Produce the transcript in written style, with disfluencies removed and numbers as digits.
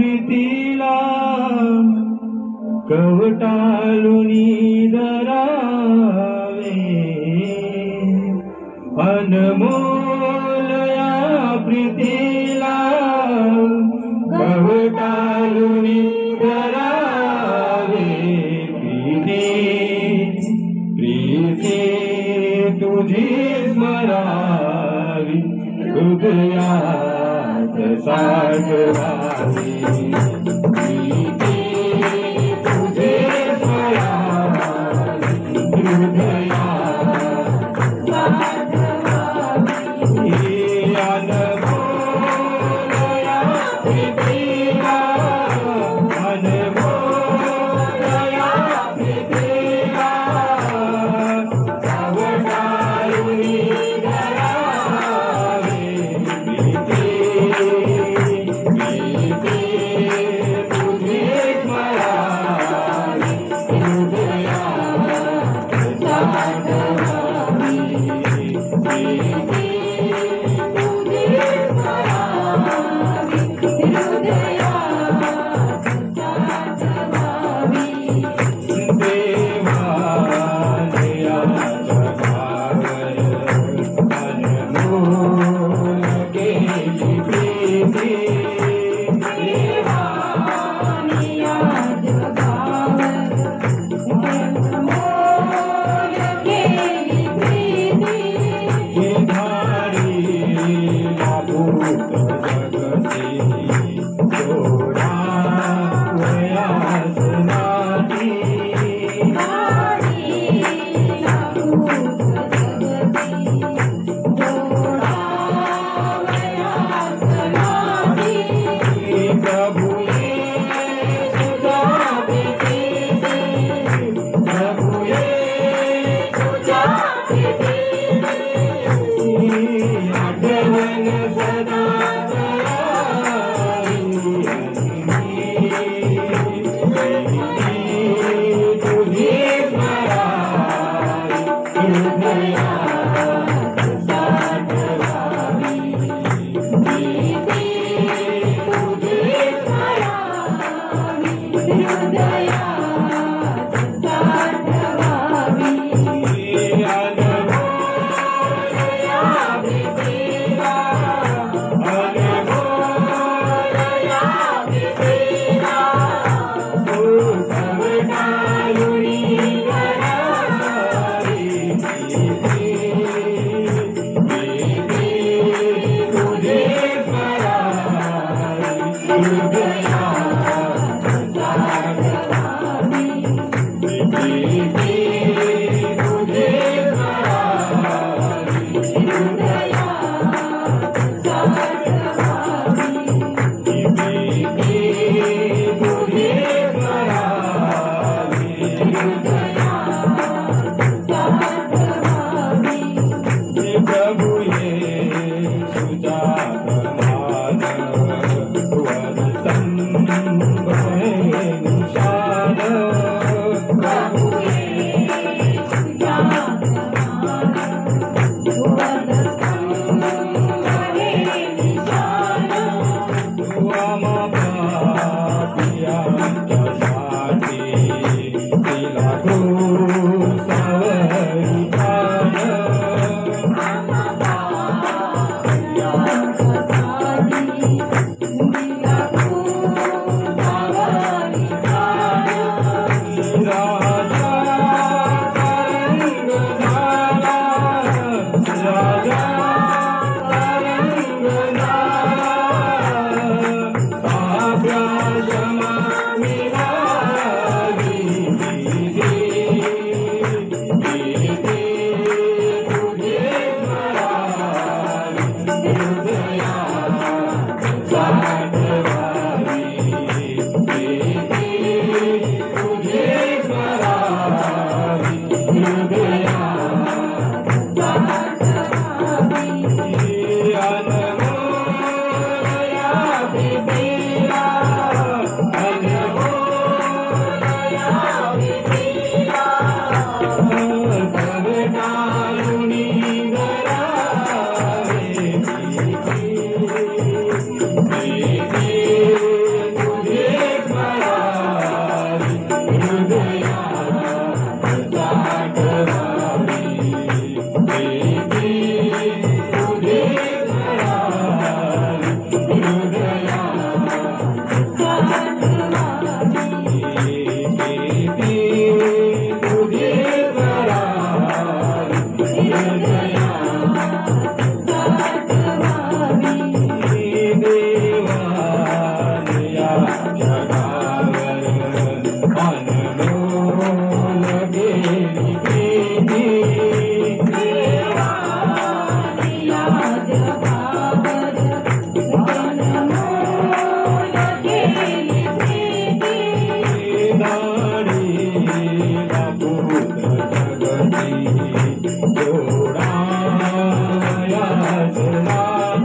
प्रीतीला कवटाळूनी धरावे अनमोल या प्रीतीला कवटाळूनी धरावे प्रीती तुझी स्मरावी हृदयात साठवावी प्रीती तुझे स्मरावी हृदयात साठवावी अनमोल या प्रीतीला अनमोल या प्रीतीला कवटाळूनी धरावे प्रीती तुझी स्मरावी हृदयात साठवावी प्रीती तुझी स्मरावी हृदयात साठवावी देवाने या जगावर अनमोल केली प्रीती देवाने या जगावर अनमोल केली प्रीती धारीला भूत जगती जोडा वयास नाती धारीला भूत जगती जोडा वयास नाती प्रभु तुझा प्रीती प्रभु तुझा प्रीती आठवण सदा तुझी स्मरावी हृदयात साठवावी प्रीती तुझी स्मरावी हृदयात साठवावी अनमोल या प्रीतीला अनमोल या प्रीतीला कवटाळूनी धरावी प्रीती तुझी स्मरावी हृदयात साठवावी प्रीती तुझी स्मरावी हृदयात साठवावी प्रीती तुझी स्मरावी हृदयात साठवावी प्रभु येशूचा प्रमाण वर संभवे निशान प्रभु येशूचा प्रमाण वर संभवे निशान आम्हा पापियांच्यासाठी तिला क्रूसावर ठाण आम्हा पापियांच्यासाठी तिला क्रूसावर ठाण राजा तरंग झाला राजा Hare